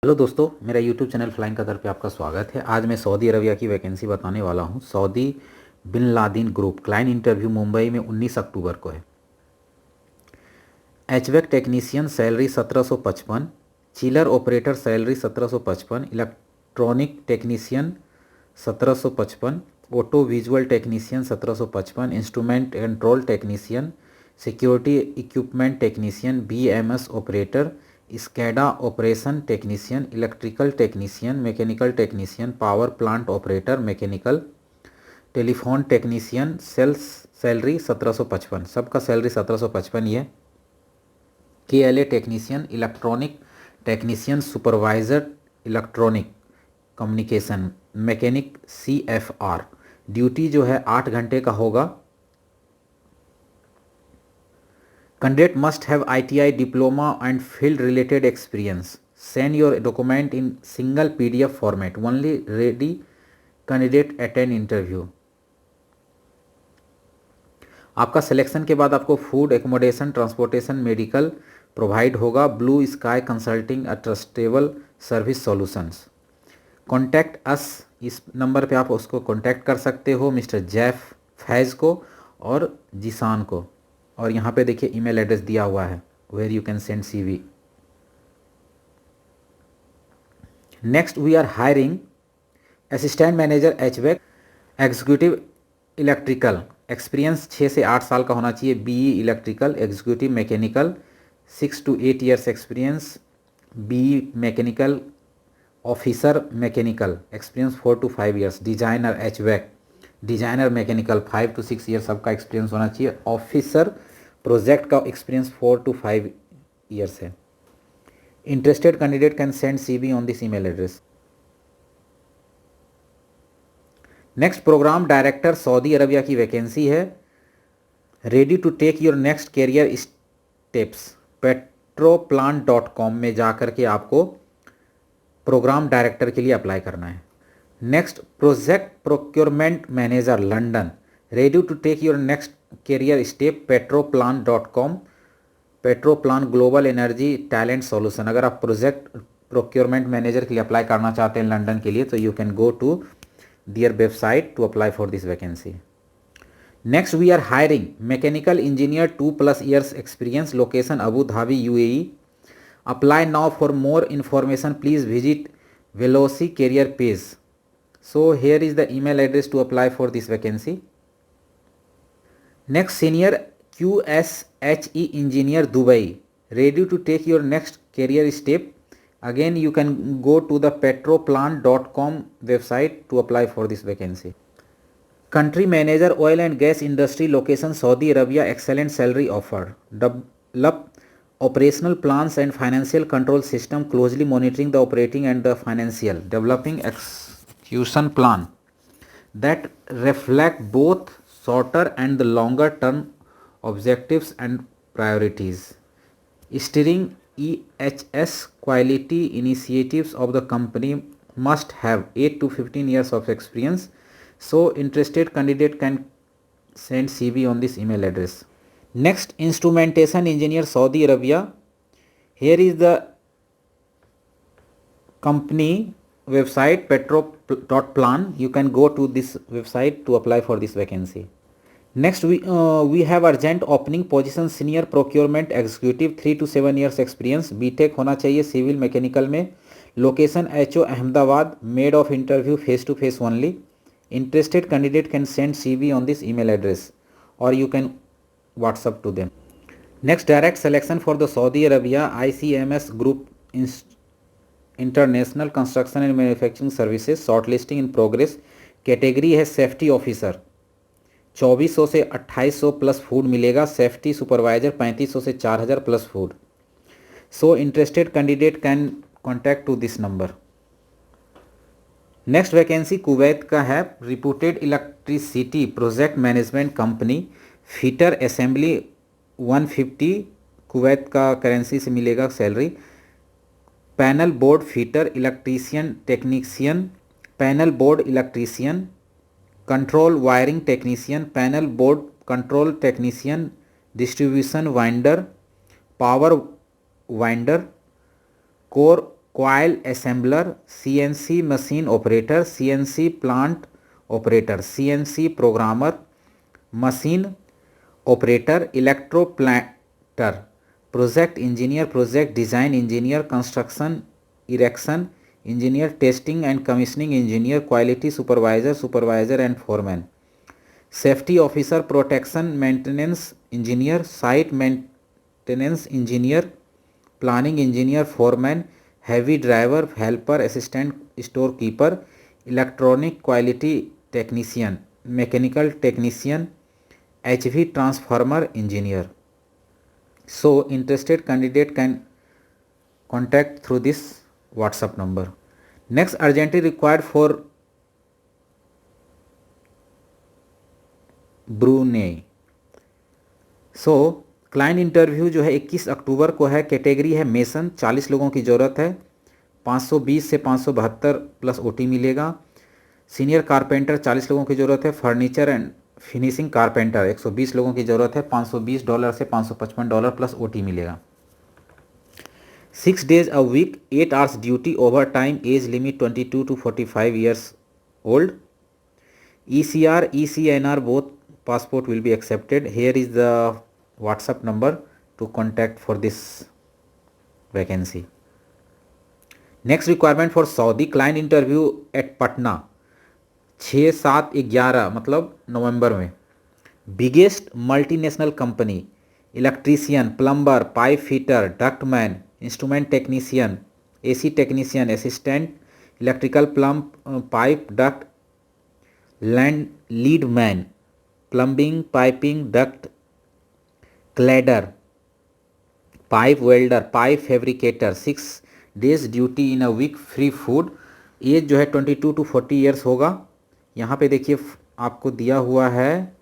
Hello दोस्तों, मेरा YouTube channel flying कदर पे आपका स्वागत है। आज मैं सऊदी अरबिया की वैकेंसी बताने वाला हूँ। Saudi bin Laden group client interview Mumbai में 19 अक्टूबर को है। HVAC technician salary 1755, chiller operator salary 1755, electronic technician 1755, auto visual technician 1755, instrument control technician, security equipment technician, BMS operator, SCADA operation technician, electrical technician, mechanical technician, power plant operator, mechanical, telephone technician, sales salary 1755, सबका salary 1755 ही है। KLA technician, electronic technician, supervisor electronic communication, mechanic CFR। Duty जो है 8 घंटे का होगा। Candidate must have ITI diploma and field related experience. Send your document in single PDF format. Only ready candidate attend interview. आपका selection के बाद आपको food, accommodation, transportation, medical provide होगा। Blue sky consulting a trustable service solutions. Contact us, इस नंबर पे आप उसको कॉन्टैक्ट कर सकते हो, मिस्टर जैफ फैज़ को और जिसान को। और यहाँ पे देखिए ईमेल एड्रेस दिया हुआ है where you can send CV। Next we are hiring assistant manager HVAC, executive electrical, experience 6 से 8 साल का होना चाहिए। BE electrical, executive mechanical 6 to 8 years experience. BE mechanical officer mechanical experience 4 to 5 years। Designer HVAC, designer mechanical 5 to 6 years सबका experience होना चाहिए। Officer project का experience 4 to 5 years है। Interested candidate can send CV on this email address. Next programme director Saudi Arabia की vacancy है। Ready to take your next career steps. petroplan.com में जाकर के आपको प्रोग्राम डायरेक्टर के लिए अप्लाई करना है। Next project procurement manager London. Ready to take your next career step. petroplan.com, Petroplan global energy talent solution. अगर आप प्रोजेक्ट प्रोक्योरमेंट मैनेजर के लिए अप्लाई करना चाहते हैं लंदन के लिए तो you can go to their website to apply for this vacancy. Next we are hiring mechanical engineer 2+ years experience, location Abu Dhabi UAE। Apply now for more information please visit Velosi career page. So here is the email address to apply for this vacancy. Next senior QSHE engineer Dubai. Ready to take your next career step. Again you can go to the petroplan.com website to apply for this vacancy. Country manager oil and gas industry, location Saudi Arabia, excellent salary offer. Develop operational plans and financial control system, closely monitoring the operating and the financial, developing execution plan that reflect both shorter and the longer term objectives and priorities, steering EHS quality initiatives of the company. Must have 8 to 15 years of experience. So interested candidate can send CV on this email address. Next, instrumentation engineer Saudi Arabia. Here is the company website petro.plan. You can go to this website to apply for this vacancy. Next we have urgent opening position senior procurement executive 3 to 7 years experience, BTech होना चाहिए civil mechanical में। Location HO Ahmedabad. Mode of interview face to face only. Interested candidate can send CV on this email address or you can WhatsApp to them. Next, direct selection for the Saudi Arabia ICMS Group International Construction and Manufacturing Services, shortlisting in progress. Category है safety officer. 2400 से 2800 plus food मिलेगा। Safety supervisor 3500 से 4000 plus food. So interested candidate can contact to this number. Next vacancy Kuwait का है। Reputed electricity project management company, fitter assembly 150 Kuwait का currency से मिलेगा salary. Panel board fitter, electrician technician, panel board electrician, control wiring technician, panel board control technician, distribution winder, power winder, core coil assembler, CNC machine operator, CNC plant operator, CNC programmer, machine operator, electroplater, project engineer, project design engineer, construction erection engineer, testing and commissioning engineer, quality supervisor, supervisor and foreman, safety officer, protection maintenance engineer, site maintenance engineer, planning engineer, foreman, heavy driver, helper, assistant storekeeper, electronic quality technician, mechanical technician, HV transformer engineer. So interested candidate can contact through this WhatsApp number. Next, urgently required for Brunei. So client interview जो है 21 अक्टूबर को है. Category है mason. 40 लोगों की ज़रूरत है. 520 से 572 प्लस ओटी मिलेगा. सीनियर कारपेंटर 40 लोगों की ज़रूरत है. फर्नीचर एंड फिनिशिंग कारपेंटर 120 लोगों की ज़रूरत है. $520 से $555 प्लस ओटी मिलेगा. 6 days a week, 8 hours duty, overtime, age limit 22 to 45 years old. ECR, ECNR, both passport will be accepted. Here is the WhatsApp number to contact for this vacancy. Next requirement for Saudi, client interview at Patna 6, 7, 11 मतलब नवंबर में. Biggest multinational company, electrician, plumber, pipe fitter, ductman, instrument technician, AC technician, assistant electrical, plumb, pipe, duct, land lead man, plumbing, piping, duct, cladder, pipe welder, pipe fabricator. 6 days duty in a week, free food. Age जो है 22 to 40 years होगा. यहाँ पे देखिए आपको दिया हुआ है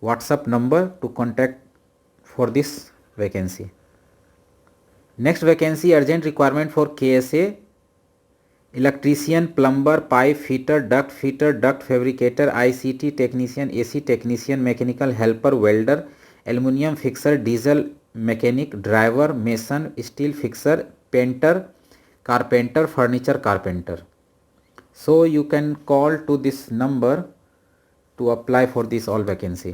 WhatsApp number to contact for this vacancy. Next vacancy, urgent requirement for KSA, electrician, plumber, pipe fitter, duct fabricator, ICT technician, AC technician, mechanical helper, welder, aluminium fixer, diesel mechanic, driver, mason, steel fixer, painter, carpenter, furniture carpenter. So you can call to this number to apply for this all vacancy.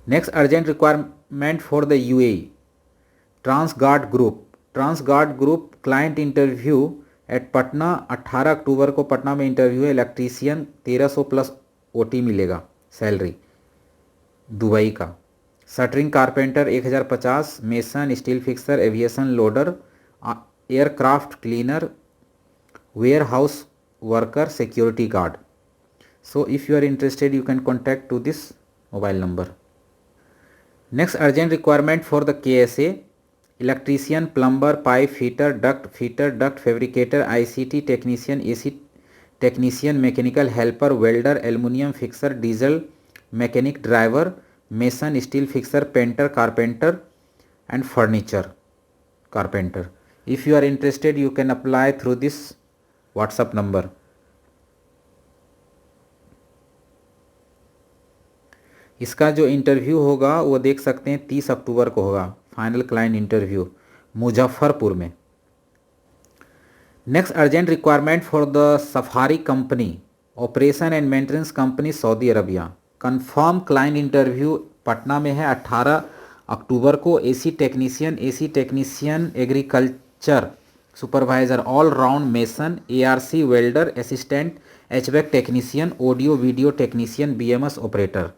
Next urgent requirement for the UAE, Transguard group. Transguard group client interview at Patna. 18 अक्टूबर को पटना में interview है. Electrician 1300 plus OT मिलेगा salary Dubai का. Shuttering carpenter 1050. Mason, steel fixer, aviation loader, aircraft cleaner, warehouse worker, security guard. So if you are interested, you can contact to this mobile number. Next urgent requirement for the KSA, electrician, plumber, pipe fitter, duct fabricator, ICT technician, AC technician, mechanical helper, welder, aluminium fixer, diesel mechanic, driver, mason, steel fixer, painter, carpenter and furniture carpenter. If you are interested, you can apply through this WhatsApp number. इसका जो interview होगा वो देख सकते हैं 30 अक्टूबर को होगा. Final client interview Muzaffarpur में. Next urgent requirement for the safari company, operation and maintenance company, Saudi Arabia. Confirm client interview Patna में है 18 अक्टूबर को. AC technician, agriculture supervisor, all round mason, ARC welder, assistant HVAC technician, audio video technician, BMS operator,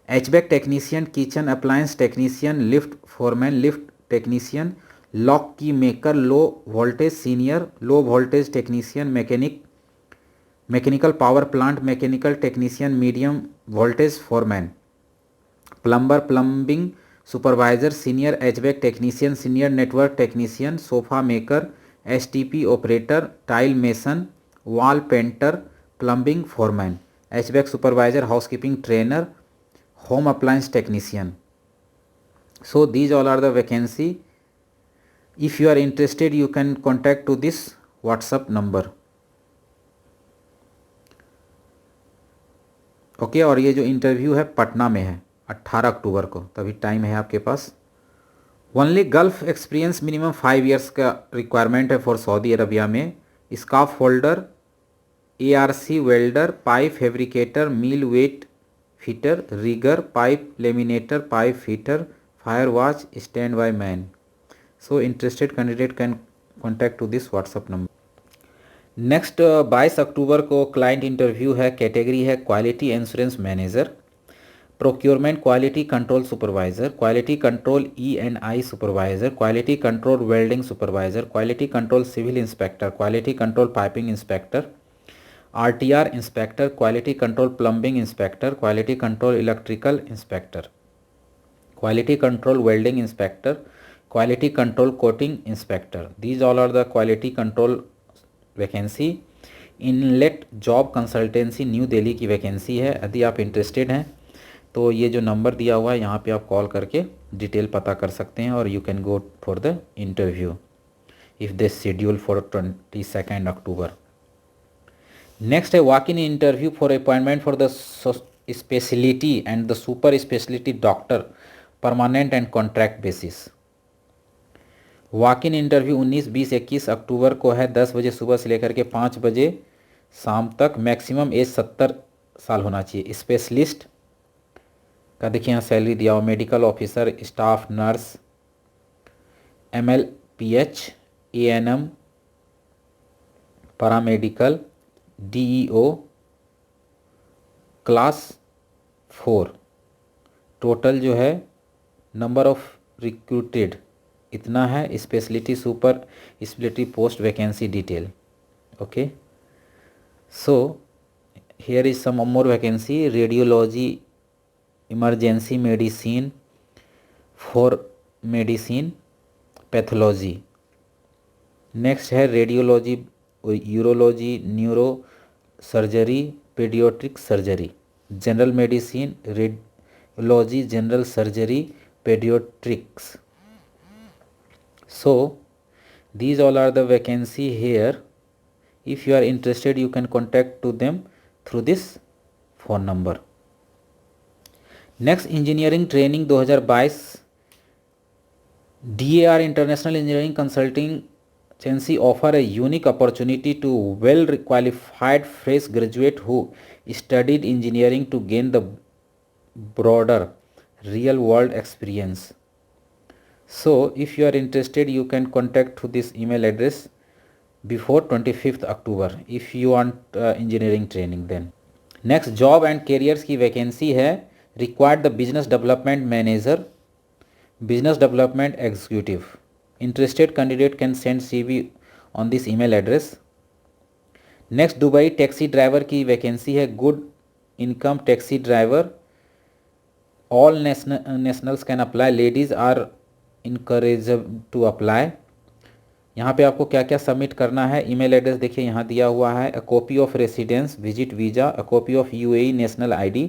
HVAC technician, kitchen appliance technician, lift foreman, lift technician, lock key maker, low voltage senior, low voltage technician, mechanical power plant mechanical technician, medium voltage foreman, plumber, plumbing supervisor, senior HVAC technician, senior network technician, sofa maker, STP operator, tile mason, wall painter, plumbing foreman, HVAC supervisor, housekeeping trainer, home appliance technician. So these all are the vacancy. If you are interested, you can contact to this WhatsApp number. Okay और ये जो interview है पटना में है 18 अक्टूबर को, तभी time है आपके पास. Only gulf experience minimum 5 years का रिक्वायरमेंट है फॉर सऊदी अरबिया में। Scaffolder, ARC welder, pipe fabricator, millwright fitter, rigger, pipe laminator, pipe fitter, fire watch, stand by man. So interested candidate can contact to this WhatsApp number. Next 22 अक्टूबर को client interview है। Category है quality insurance manager, procurement quality control supervisor, quality control E&I supervisor, quality control welding supervisor, quality control civil inspector, quality control piping inspector, RTR inspector, quality control plumbing inspector, quality control electrical inspector, quality control welding inspector, quality control coating inspector. These all are the quality control vacancy. Inlet job consultancy new Delhi की vacancy है। यदि आप interested हैं तो ये जो number दिया हुआ है यहाँ पे आप कॉल करके डिटेल पता कर सकते हैं और you can go for the interview if they schedule for 22 October. Next है walk in interview for appointment for the speciality and the super speciality doctor permanent and contract basis. Walk in interview 19, 20, 21 अक्टूबर को है। 10 बजे सुबह से लेकर के 5 बजे शाम तक। मैक्सिमम एज 70 साल होना चाहिए। स्पेशलिस्ट का देखिए यहाँ सैलरी दिया हुआ। Medical officer, staff nurse, MLPH, ANM, paramedical, DEO, class 4। Total जो है नंबर ऑफ रिक्रूटेड इतना है। Speciality super speciality post vacancy detail. Okay, so here is some more vacancy. Radiology, emergency medicine, for medicine, pathology. Next है radiology, urology, neuro surgery, pediatric surgery, general medicine, radiology, general surgery, pediatrics. So these all are the vacancy here. If you are interested you can contact to them through this phone number. Next, engineering training 2022 DAR International Engineering Consulting Agency offer a unique opportunity to well qualified fresh graduate who studied engineering to gain the broader real world experience. So if you are interested you can contact to this email address before 25th October if you want engineering training. Then next, job and careers की vacancy है। required the business development manager, business development executive. Interested candidate can send CV on this email address. next, Dubai taxi driver की vacancy है। Good income taxi driver, all nationals can apply, ladies are encouraged to apply. यहाँ पे आपको क्या क्या submit करना है। Email address देखिए यहाँ दिया हुआ है। A copy of residence visit visa, a copy of UAE national ID,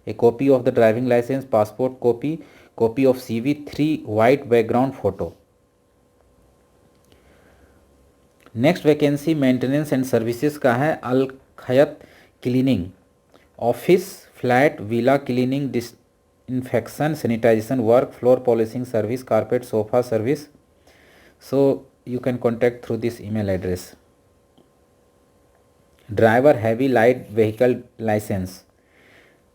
a copy of the driving licence, passport copy, copy of CV, 3 white background photo. Next vacancy maintenance and services का है। Al Khayat cleaning, office, flat, villa cleaning, disinfection, sanitisation work, floor polishing service, carpet sofa service. So you can contact through this email address. Driver heavy light vehicle license,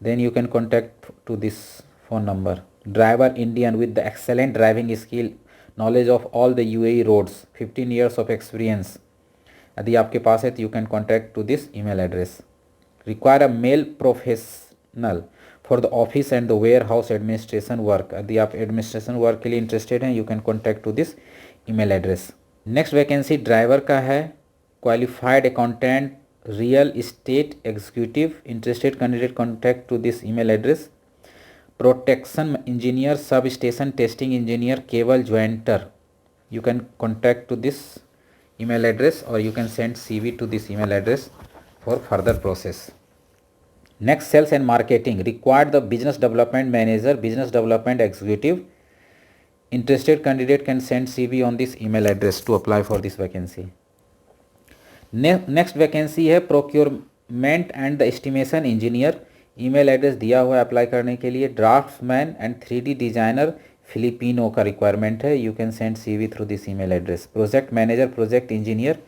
then you can contact to this phone number. Driver Indian with the excellent driving skill, knowledge of all the UAE roads, 15 years of experience. यदि आपके पास है तो you can contact to this email address. Require a male professional for the office and the warehouse administration work. यदि आप administration work के लिए interested हैं you can contact to this email address. Next vacancy driver का है। Qualified accountant, real estate executive. Interested candidate contact to this email address. Protection engineer, sub station testing engineer, cable jointer. You can contact to this email address और you can send CV to this email address for further process. Next, sales and marketing. Required the business development manager, business development executive. Interested candidate can send CV on this email address to apply for this vacancy. Next vacancy है procurement and the estimation engineer. email address दिया हुआ है apply करने के लिए। Draughtsman and 3D designer, Filipino का requirement है, you can send CV through this email address. Project manager, project engineer,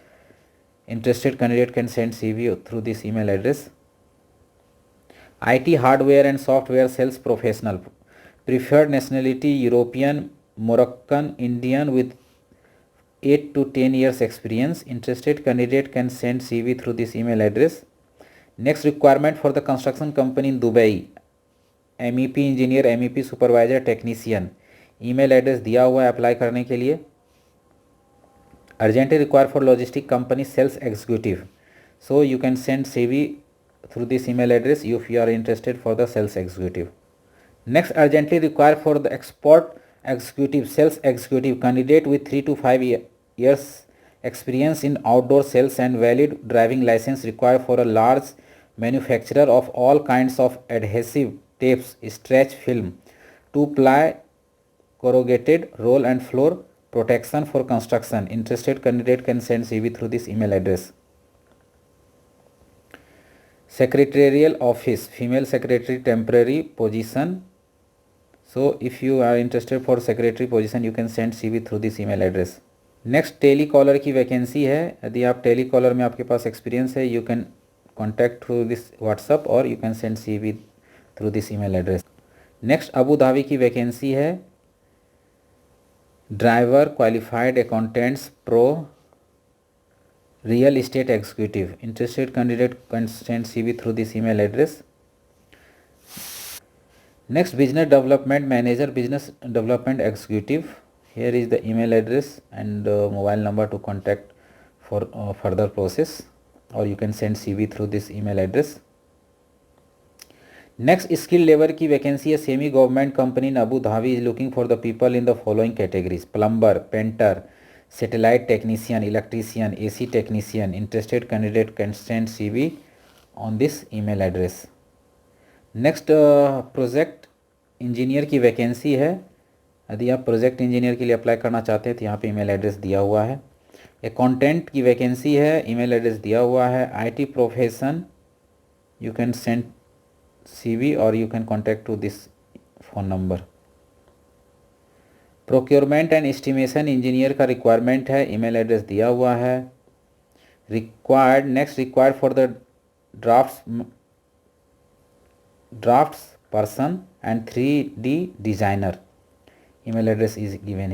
interested candidate can send CV through this email address. IT hardware and software sales professional, preferred nationality European, Moroccan, Indian with 8 to 10 years experience. Interested candidate can send CV through this email address. Next requirement for the construction company in Dubai, MEP engineer, MEP supervisor, technician. email address दिया हुआ है apply करने के लिए. Urgently required for logistic company sales executive. So you can send CV through this email address if you are interested for the sales executive. Next, urgently required for the export executive, sales executive candidate with 3 to 5 years experience in outdoor sales and valid driving license required for a large manufacturer of all kinds of adhesive tapes, stretch film, to ply, corrugated, roll and floor protection for construction. Interested candidate can send CV through this email address. Secretarial office, female secretary, temporary position. So if you are interested for secretary position, you can send CV through this email address. Next telecaller की vacancy है. यदि आप telecaller में आपके पास experience है, you can contact through this WhatsApp और you can send CV through this email address. Next Abu Dhabi की वैकेंसी है. Driver, qualified accountants, PRO, real estate executive. Interested candidate can send CV through this email address. Next, business development manager, business development executive. Here is the email address and mobile number to contact for further process, or you can send CV through this email address. Next, skill labor की vacancy है. Semi government company in Abu Dhabi is looking for the people in the following categories: plumber, painter, satellite technician, electrician, AC technician. Interested candidate can send CV on this email address. Next, project engineer की vacancy है. यदि आप project engineer के लिए apply करना चाहते हैं तो यहाँ पे ईमेल एड्रेस दिया हुआ है. अकाउंटेंट की वैकेंसी है, ईमेल एड्रेस दिया हुआ है. IT profession, you can send CV और you can contact to this phone number. Procurement and estimation engineer का रिक्वायरमेंट है, ईमेल एड्रेस दिया हुआ है. Required, next required for the drafts person and 3D designer. Email address is given here.